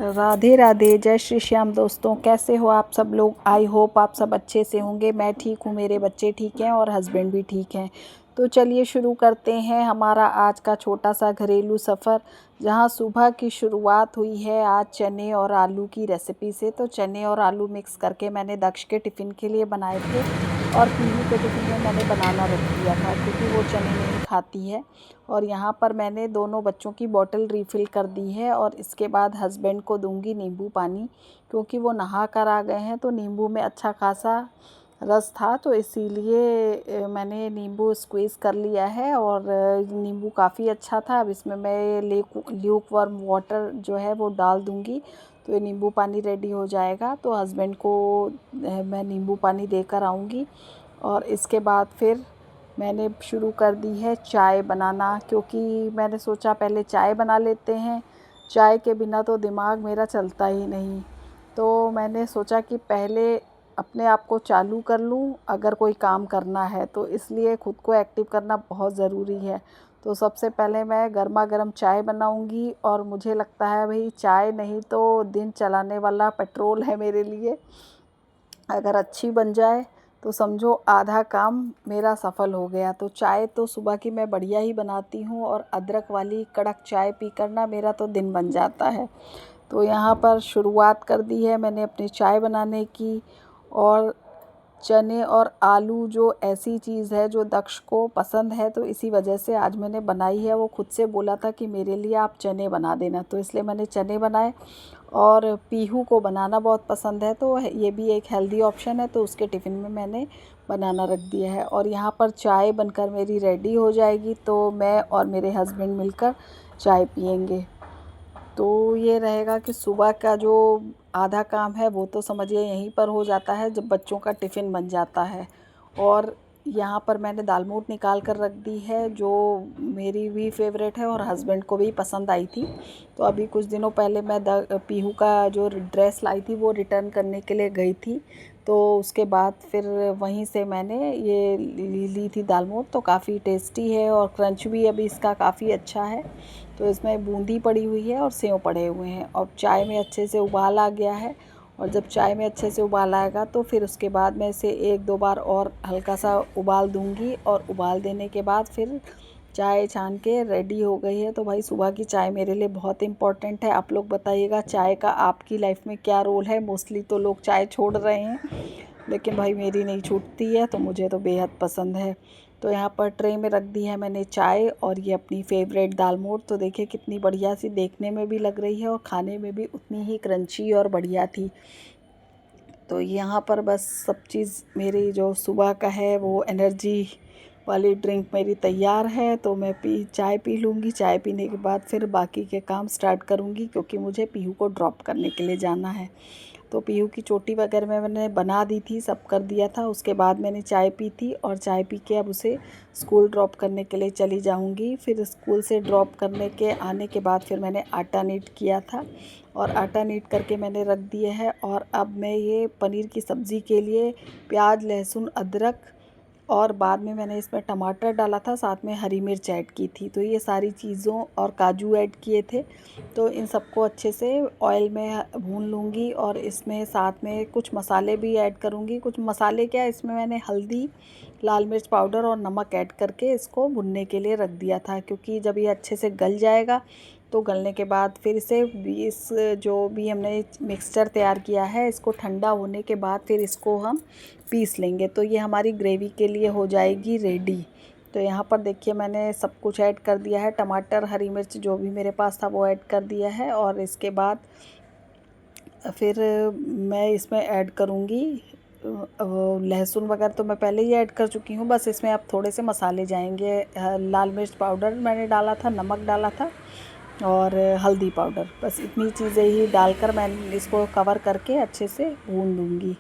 राधे राधे, जय श्री श्याम दोस्तों। कैसे हो आप सब लोग? आई होप आप सब अच्छे से होंगे। मैं ठीक हूँ, मेरे बच्चे ठीक हैं और हस्बैंड भी ठीक हैं। तो चलिए शुरू करते हैं हमारा आज का छोटा सा घरेलू सफ़र, जहाँ सुबह की शुरुआत हुई है आज चने और आलू की रेसिपी से। तो चने और आलू मिक्स करके मैंने दक्ष के टिफ़िन के लिए बनाए थे और पीहू के टिफ़िन में मैंने बनाना रख दिया था क्योंकि वो चने नहीं खाती है। और यहाँ पर मैंने दोनों बच्चों की बोतल रिफ़िल कर दी है और इसके बाद हस्बैंड को दूंगी नींबू पानी, क्योंकि वो नहा कर आ गए हैं। तो नींबू में अच्छा खासा रस था, तो इसीलिए मैंने नींबू स्क्वीज़ कर लिया है और नींबू काफ़ी अच्छा था। अब इसमें मैं ल्यूक वार्म वाटर जो है वो डाल दूंगी, तो ये नींबू पानी रेडी हो जाएगा। तो हस्बैंड को मैं नींबू पानी देकर आऊँगी और इसके बाद फिर मैंने शुरू कर दी है चाय बनाना, क्योंकि मैंने सोचा पहले चाय बना लेते हैं। चाय के बिना तो दिमाग मेरा चलता ही नहीं। तो मैंने सोचा कि पहले अपने आप को चालू कर लूँ अगर कोई काम करना है, तो इसलिए ख़ुद को एक्टिव करना बहुत ज़रूरी है। तो सबसे पहले मैं गर्मा गर्म चाय बनाऊंगी और मुझे लगता है भाई चाय नहीं तो दिन चलाने वाला पेट्रोल है मेरे लिए। अगर अच्छी बन जाए तो समझो आधा काम मेरा सफल हो गया। तो चाय तो सुबह की मैं बढ़िया ही बनाती हूँ और अदरक वाली कड़क चाय पी कर ना मेरा तो दिन बन जाता है। तो यहाँ पर शुरुआत कर दी है मैंने अपनी चाय बनाने की। और चने और आलू जो ऐसी चीज़ है जो दक्ष को पसंद है, तो इसी वजह से आज मैंने बनाई है। वो खुद से बोला था कि मेरे लिए आप चने बना देना, तो इसलिए मैंने चने बनाए। और पीहू को बनाना बहुत पसंद है, तो ये भी एक हेल्दी ऑप्शन है, तो उसके टिफ़िन में मैंने बनाना रख दिया है। और यहाँ पर चाय बनकर मेरी रेडी हो जाएगी, तो मैं और मेरे हस्बैंड मिलकर चाय पियेंगे। तो ये रहेगा कि सुबह का जो आधा काम है वो तो समझिए यहीं पर हो जाता है जब बच्चों का टिफ़िन बन जाता है। और यहाँ पर मैंने दाल मोठ निकाल कर रख दी है, जो मेरी भी फेवरेट है और हस्बैंड को भी पसंद आई थी। तो अभी कुछ दिनों पहले मैं पीहू का जो ड्रेस लाई थी वो रिटर्न करने के लिए गई थी, तो उसके बाद फिर वहीं से मैंने ये ली थी दाल मोठ। तो काफ़ी टेस्टी है और क्रंच भी अभी इसका काफ़ी अच्छा है। तो इसमें बूंदी पड़ी हुई है और सेव पड़े हुए हैं और चाय में अच्छे से उबाल आ गया है। और जब चाय में अच्छे से उबाल आएगा तो फिर उसके बाद मैं इसे एक दो बार और हल्का सा उबाल दूंगी और उबाल देने के बाद फिर चाय छान के रेडी हो गई है। तो भाई सुबह की चाय मेरे लिए बहुत इम्पॉर्टेंट है। आप लोग बताइएगा चाय का आपकी लाइफ में क्या रोल है। मोस्टली तो लोग चाय छोड़ रहे हैं, लेकिन भाई मेरी नहीं छूटती है, तो मुझे तो बेहद पसंद है। तो यहाँ पर ट्रे में रख दी है मैंने चाय और ये अपनी फेवरेट दाल मोठ। तो देखिए कितनी बढ़िया सी देखने में भी लग रही है और खाने में भी उतनी ही क्रंची और बढ़िया थी। तो यहाँ पर बस सब चीज़ मेरी जो सुबह का है वो एनर्जी वाली ड्रिंक मेरी तैयार है। तो मैं चाय पी लूँगी। चाय पीने के बाद फिर बाकी के काम स्टार्ट करूँगी, क्योंकि मुझे पीहू को ड्रॉप करने के लिए जाना है। तो पीहू की चोटी वगैरह मैंने बना दी थी, सब कर दिया था। उसके बाद मैंने चाय पी थी और चाय पी के अब उसे स्कूल ड्रॉप करने के लिए चली जाऊंगी। फिर स्कूल से ड्रॉप करने के आने के बाद फिर मैंने आटा नीट किया था और आटा नीट करके मैंने रख दिया है। और अब मैं ये पनीर की सब्ज़ी के लिए प्याज, लहसुन, अदरक और बाद में मैंने इसमें टमाटर डाला था, साथ में हरी मिर्च ऐड की थी। तो ये सारी चीज़ों और काजू ऐड किए थे। तो इन सबको अच्छे से ऑयल में भून लूँगी और इसमें साथ में कुछ मसाले भी ऐड करूँगी। कुछ मसाले क्या, इसमें मैंने हल्दी, लाल मिर्च पाउडर और नमक ऐड करके इसको भुनने के लिए रख दिया था, क्योंकि जब ये अच्छे से गल जाएगा तो गलने के बाद फिर इसे इस जो भी हमने मिक्सचर तैयार किया है इसको ठंडा होने के बाद फिर इसको हम पीस लेंगे। तो ये हमारी ग्रेवी के लिए हो जाएगी रेडी। तो यहाँ पर देखिए मैंने सब कुछ ऐड कर दिया है, टमाटर, हरी मिर्च जो भी मेरे पास था वो ऐड कर दिया है। और इसके बाद फिर मैं इसमें ऐड करूँगी लहसुन वगैरह तो मैं पहले ही ऐड कर चुकी हूँ। बस इसमें अब थोड़े से मसाले जाएंगे। लाल मिर्च पाउडर मैंने डाला था, नमक डाला था और हल्दी पाउडर, बस इतनी चीज़ें ही डालकर मैं इसको कवर करके अच्छे से भून लूँगी।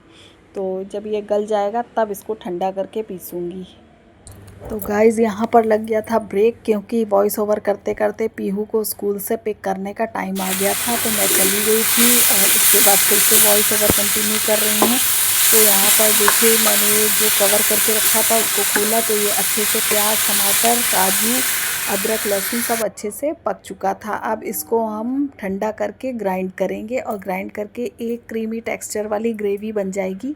तो जब ये गल जाएगा तब इसको ठंडा करके पीसूँगी। तो गाइज़ यहाँ पर लग गया था ब्रेक, क्योंकि वॉइस ओवर करते करते पीहू को स्कूल से पिक करने का टाइम आ गया था। तो मैं चली गई थी और उसके बाद फिर से वॉइस ओवर कंटिन्यू कर रही हूँ। तो यहाँ पर देखिए मैंने जो कवर करके रखा था उसको खोला, तो ये अच्छे से प्याज, टमाटर, काजू अदरक लहसुन सब अच्छे से पक चुका था। अब इसको हम ठंडा करके ग्राइंड करेंगे और ग्राइंड करके एक क्रीमी टेक्सचर वाली ग्रेवी बन जाएगी।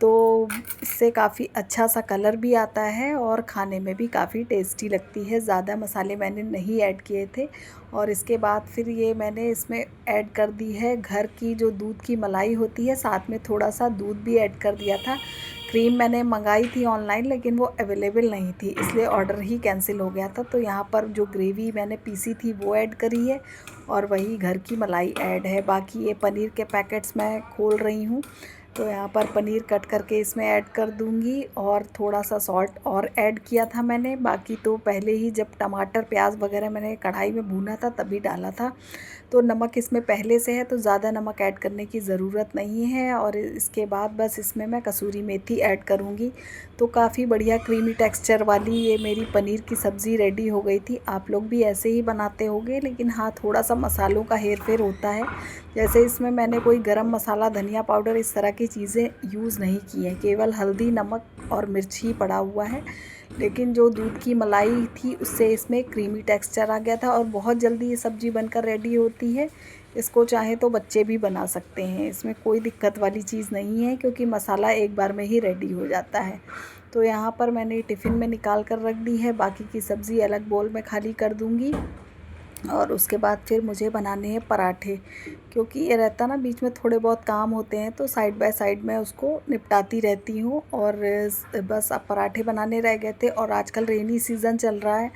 तो इससे काफ़ी अच्छा सा कलर भी आता है और खाने में भी काफ़ी टेस्टी लगती है। ज़्यादा मसाले मैंने नहीं ऐड किए थे। और इसके बाद फिर ये मैंने इसमें ऐड कर दी है घर की जो दूध की मलाई होती है, साथ में थोड़ा सा दूध भी ऐड कर दिया था। क्रीम मैंने मंगाई थी ऑनलाइन, लेकिन वो अवेलेबल नहीं थी, इसलिए ऑर्डर ही कैंसिल हो गया था। तो यहाँ पर जो ग्रेवी मैंने पीसी थी वो ऐड करी है और वही घर की मलाई ऐड है। बाकी ये पनीर के पैकेट्स मैं खोल रही हूँ, तो यहाँ पर पनीर कट करके इसमें ऐड कर दूँगी और थोड़ा सा सॉल्ट और ऐड किया था मैंने। बाकी तो पहले ही जब टमाटर प्याज वगैरह मैंने कढ़ाई में भूना था तभी डाला था। तो नमक इसमें पहले से है, तो ज़्यादा नमक ऐड करने की ज़रूरत नहीं है। और इसके बाद बस इसमें मैं कसूरी मेथी ऐड करूँगी। तो काफ़ी बढ़िया क्रीमी टेक्सचर वाली ये मेरी पनीर की सब्ज़ी रेडी हो गई थी। आप लोग भी ऐसे ही बनाते होंगे, लेकिन हाँ, थोड़ा सा मसालों का हेर फेर होता है। जैसे इसमें मैंने कोई गरम मसाला, धनिया पाउडर, इस तरह की चीज़ें यूज़ नहीं की हैं, केवल हल्दी, नमक और मिर्च ही पड़ा हुआ है। लेकिन जो दूध की मलाई थी उससे इसमें क्रीमी टेक्सचर आ गया था और बहुत जल्दी ये सब्ज़ी बनकर रेडी होती है। इसको चाहे तो बच्चे भी बना सकते हैं, इसमें कोई दिक्कत वाली चीज़ नहीं है, क्योंकि मसाला एक बार में ही रेडी हो जाता है। तो यहाँ पर मैंने टिफ़िन में निकाल कर रख दी है। बाकी की सब्ज़ी अलग बोल में खाली कर दूँगी। और उसके बाद फिर मुझे बनाने हैं पराठे, क्योंकि ये रहता ना बीच में थोड़े बहुत काम होते हैं, तो साइड बाय साइड मैं उसको निपटाती रहती हूँ। और बस अब पराठे बनाने रह गए थे। और आजकल रेनी सीज़न चल रहा है,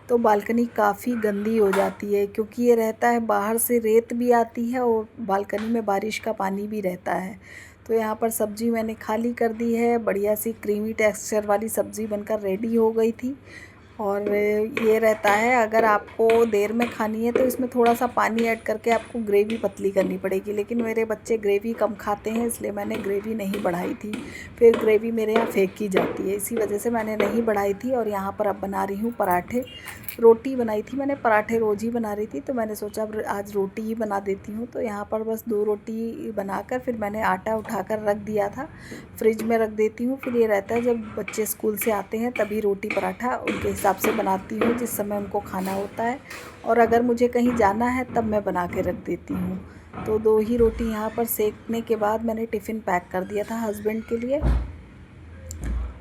तो बालकनी काफ़ी गंदी हो जाती है, क्योंकि ये रहता है बाहर से रेत भी आती है और बालकनी में बारिश का पानी भी रहता है। तो यहाँ पर सब्ज़ी मैंने खाली कर दी है। बढ़िया सी क्रीमी टेक्सचर वाली सब्ज़ी बनकर रेडी हो गई थी। और ये रहता है, अगर आपको देर में खानी है तो इसमें थोड़ा सा पानी ऐड करके आपको ग्रेवी पतली करनी पड़ेगी, लेकिन मेरे बच्चे ग्रेवी कम खाते हैं, इसलिए मैंने ग्रेवी नहीं बढ़ाई थी। फिर ग्रेवी मेरे यहाँ फेंकी जाती है, इसी वजह से मैंने नहीं बढ़ाई थी। और यहाँ पर अब बना रही हूँ पराठे। रोटी बनाई थी मैंने, पराठे रोज़ ही बना रही थी, तो मैंने सोचा अब आज रोटी ही बना देती हूँ। तो यहाँ पर बस 2 रोटी बनाकर फिर मैंने आटा उठाकर रख दिया था, फ्रिज में रख देती हूँ। फिर ये रहता है जब बच्चे स्कूल से आते हैं तभी रोटी पराठा उनके हिसाब से बनाती हूँ, जिस समय उनको खाना होता है। और अगर मुझे कहीं जाना है तब मैं बना के रख देती हूँ। तो 2 ही रोटी यहाँ पर सेकने के बाद मैंने टिफ़िन पैक कर दिया था हस्बैंड के लिए।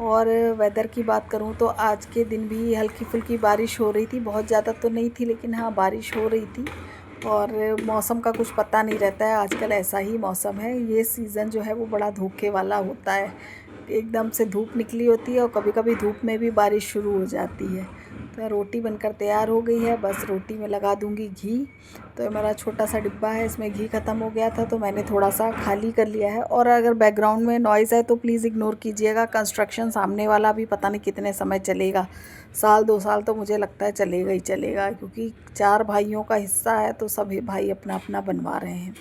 और वेदर की बात करूँ तो आज के दिन भी हल्की फुल्की बारिश हो रही थी, बहुत ज़्यादा तो नहीं थी, लेकिन हाँ, बारिश हो रही थी। और मौसम का कुछ पता नहीं रहता है, आजकल ऐसा ही मौसम है। ये सीज़न जो है वो बड़ा धोखे वाला होता है, एकदम से धूप निकली होती है और कभी कभी धूप में भी बारिश शुरू हो जाती है। तो रोटी बनकर तैयार हो गई है, बस रोटी में लगा दूंगी घी। तो मेरा छोटा सा डिब्बा है, इसमें घी ख़त्म हो गया था, तो मैंने थोड़ा सा खाली कर लिया है। और अगर बैकग्राउंड में नॉइज़ है तो प्लीज़ इग्नोर कीजिएगा। कंस्ट्रक्शन सामने वाला भी पता नहीं कितने समय चलेगा, साल 2 साल तो मुझे लगता है चलेगा ही चलेगा, क्योंकि 4 भाइयों का हिस्सा है, तो सभी भाई अपना अपना बनवा रहे हैं।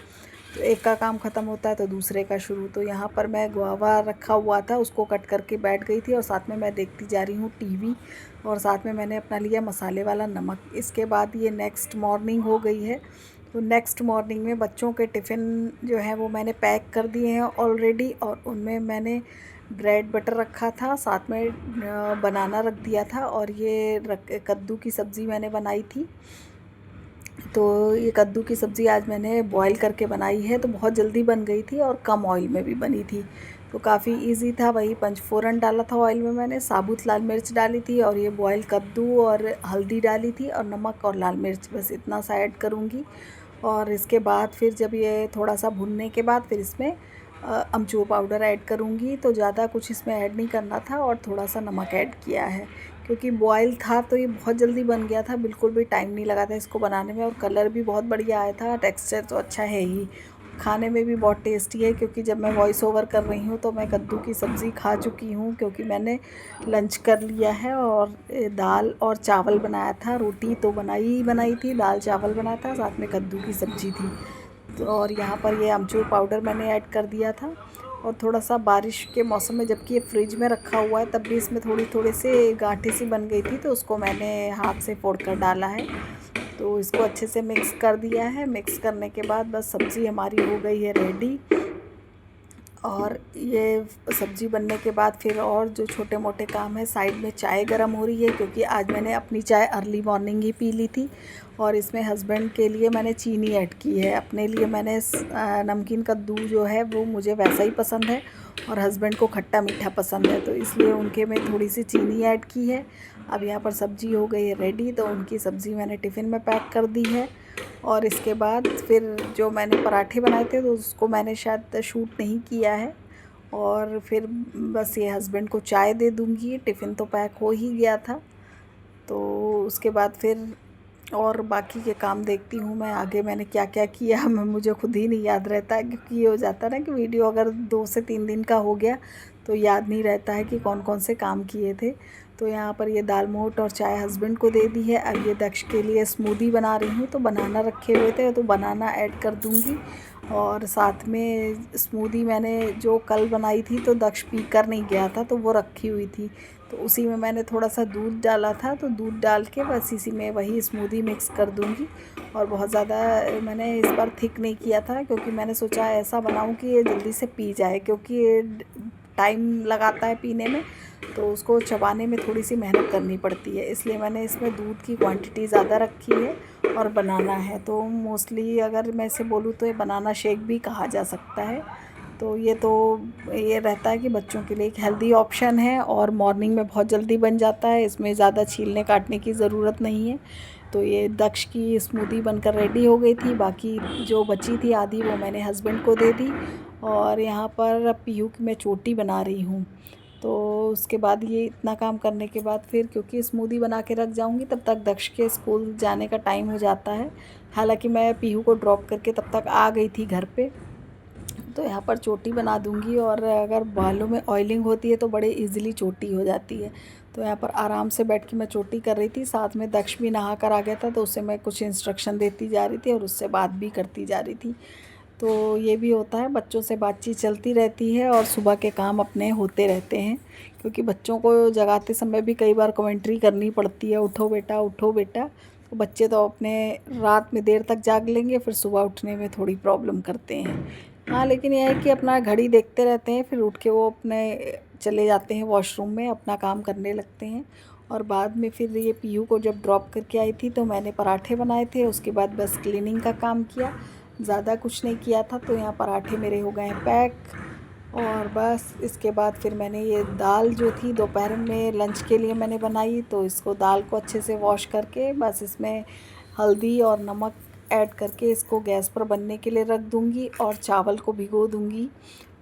तो एक का काम ख़त्म होता है तो दूसरे का शुरू। तो यहाँ पर मैं गुआवा रखा हुआ था, उसको कट करके बैठ गई थी और साथ में मैं देखती जा रही हूँ टीवी। और साथ में मैंने अपना लिया मसाले वाला नमक। इसके बाद ये नेक्स्ट मॉर्निंग हो गई है। तो नेक्स्ट मॉर्निंग में बच्चों के टिफ़िन जो है वो मैंने पैक कर दिए हैं ऑलरेडी। और उनमें मैंने ब्रेड बटर रखा था, साथ में बनाना रख दिया था। और ये कद्दू की सब्ज़ी मैंने बनाई थी। तो ये कद्दू की सब्ज़ी आज मैंने बॉईल करके बनाई है, तो बहुत जल्दी बन गई थी और कम ऑयल में भी बनी थी, तो काफ़ी इजी था। वही पंचफोरन डाला था ऑयल में, मैंने साबुत लाल मिर्च डाली थी और ये बॉयल कद्दू और हल्दी डाली थी और नमक और लाल मिर्च, बस इतना सा ऐड करूँगी। और इसके बाद फिर जब ये थोड़ा सा भुनने के बाद फिर इसमें अमचूर पाउडर ऐड करूँगी। तो ज़्यादा कुछ इसमें ऐड नहीं करना था और थोड़ा सा नमक ऐड किया है, क्योंकि बॉयल था तो ये बहुत जल्दी बन गया था, बिल्कुल भी टाइम नहीं लगा था इसको बनाने में। और कलर भी बहुत बढ़िया आया था, टेक्सचर तो अच्छा है ही, खाने में भी बहुत टेस्टी है। क्योंकि जब मैं वॉइस ओवर कर रही हूँ तो मैं कद्दू की सब्ज़ी खा चुकी हूँ, क्योंकि मैंने लंच कर लिया है और दाल और चावल बनाया था। रोटी तो बनाई थी, दाल चावल बनाया था, साथ में कद्दू की सब्ज़ी थी। तो और यहाँ पर ये अमचूर पाउडर मैंने ऐड कर दिया था। और थोड़ा सा बारिश के मौसम में, जबकि ये फ्रिज में रखा हुआ है, तब भी इसमें थोड़ी से गांठें सी बन गई थी, तो उसको मैंने हाथ से फोड़ कर डाला है। तो इसको अच्छे से मिक्स कर दिया है। मिक्स करने के बाद बस सब्ज़ी हमारी हो गई है रेडी। और ये सब्ज़ी बनने के बाद फिर और जो छोटे मोटे काम है, साइड में चाय गरम हो रही है क्योंकि आज मैंने अपनी चाय अर्ली मॉर्निंग ही पी ली थी। और इसमें हस्बैंड के लिए मैंने चीनी ऐड की है, अपने लिए मैंने नमकीन कद्दू जो है वो मुझे वैसा ही पसंद है और हस्बैंड को खट्टा मीठा पसंद है, तो इसलिए उनके में थोड़ी सी चीनी ऐड की है। अब यहाँ पर सब्ज़ी हो गई है रेडी, तो उनकी सब्ज़ी मैंने टिफ़िन में पैक कर दी है। और इसके बाद फिर जो मैंने पराठे बनाए थे तो उसको मैंने शायद शूट नहीं किया है। और फिर बस ये हस्बैंड को चाय दे दूँगी, टिफ़िन तो पैक हो ही गया था। तो उसके बाद फिर और बाकी के काम देखती हूँ मैं आगे मैंने क्या क्या किया। मैं मुझे खुद ही नहीं याद रहता है, क्योंकि ये हो जाता है ना कि वीडियो अगर 2 से 3 दिन का हो गया तो याद नहीं रहता है कि कौन कौन से काम किए थे। तो यहाँ पर ये दाल मोठ और चाय हस्बैंड को दे दी है। अब ये दक्ष के लिए स्मूदी बना रही हूँ, तो बनाना रखे हुए थे तो बनाना ऐड कर दूँगी। और साथ में स्मूदी मैंने जो कल बनाई थी तो दक्ष पी कर नहीं गया था, तो वो रखी हुई थी, तो उसी में मैंने थोड़ा सा दूध डाला था, तो दूध डाल के बस इसी में वही स्मूदी मिक्स कर दूँगी। और बहुत ज़्यादा मैंने इस बार थिक नहीं किया था, क्योंकि मैंने सोचा ऐसा बनाऊँ कि ये जल्दी से पी जाए, क्योंकि ये टाइम लगाता है पीने में, तो उसको चबाने में थोड़ी सी मेहनत करनी पड़ती है, इसलिए मैंने इसमें दूध की क्वांटिटी ज़्यादा रखी है। और बनाना है तो मोस्टली अगर मैं इसे बोलूँ तो ये बनाना शेक भी कहा जा सकता है। तो ये रहता है कि बच्चों के लिए एक हेल्दी ऑप्शन है और मॉर्निंग में बहुत जल्दी बन जाता है, इसमें ज़्यादा छीलने काटने की ज़रूरत नहीं है। तो ये दक्ष की स्मूदी बनकर रेडी हो गई थी, बाकी जो बची थी आधी वो मैंने हस्बैंड को दे दी। और यहाँ पर पीहू की मैं चोटी बना रही हूँ। तो उसके बाद ये इतना काम करने के बाद फिर क्योंकि स्मूदी बना के रख जाऊंगी तब तक दक्ष के स्कूल जाने का टाइम हो जाता है। हालांकि मैं पीहू को ड्रॉप करके तब तक आ गई थी घर पे। तो यहाँ पर चोटी बना दूंगी, और अगर बालों में ऑयलिंग होती है तो बड़े इजीली चोटी हो जाती है। तो यहाँ पर आराम से बैठ के मैं चोटी कर रही थी, साथ में दक्ष भी नहा कर आ गया था, तो उससे मैं कुछ इंस्ट्रक्शन देती जा रही थी और उससे बात भी करती जा रही थी। तो ये भी होता है, बच्चों से बातचीत चलती रहती है और सुबह के काम अपने होते रहते हैं, क्योंकि बच्चों को जगाते समय भी कई बार कमेंट्री करनी पड़ती है, उठो बेटा उठो बेटा। तो बच्चे तो अपने रात में देर तक जाग लेंगे, फिर सुबह उठने में थोड़ी प्रॉब्लम करते हैं। हाँ, लेकिन यह है कि अपना घड़ी देखते रहते हैं, फिर उठ के वो अपने चले जाते हैं वॉशरूम में, अपना काम करने लगते हैं। और बाद में फिर ये पीयू को जब ड्रॉप करके आई थी तो मैंने पराठे बनाए थे, उसके बाद बस क्लीनिंग का काम किया, ज़्यादा कुछ नहीं किया था। तो यहाँ पराठे मेरे हो गए हैं पैक। और बस इसके बाद फिर मैंने ये दाल जो थी दोपहर में लंच के लिए मैंने बनाई, तो इसको दाल को अच्छे से वॉश करके बस इसमें हल्दी और नमक ऐड करके इसको गैस पर बनने के लिए रख दूँगी और चावल को भिगो दूँगी।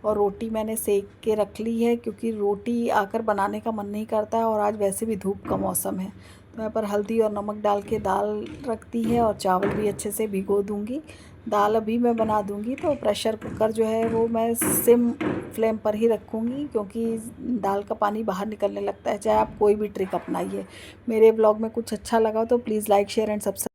और रोटी मैंने सेक के रख ली है, क्योंकि रोटी आकर बनाने का मन नहीं करता है और आज वैसे भी धूप का मौसम है। तो यहाँ पर हल्दी और नमक डाल के दाल रख दी है और चावल भी अच्छे से भिगो दूँगी। दाल अभी मैं बना दूँगी, तो प्रेशर कुकर जो है वो मैं सिम फ्लेम पर ही रखूँगी, क्योंकि दाल का पानी बाहर निकलने लगता है, चाहे आप कोई भी ट्रिक अपनाइए। मेरे ब्लॉग में कुछ अच्छा लगा तो please like share and subscribe.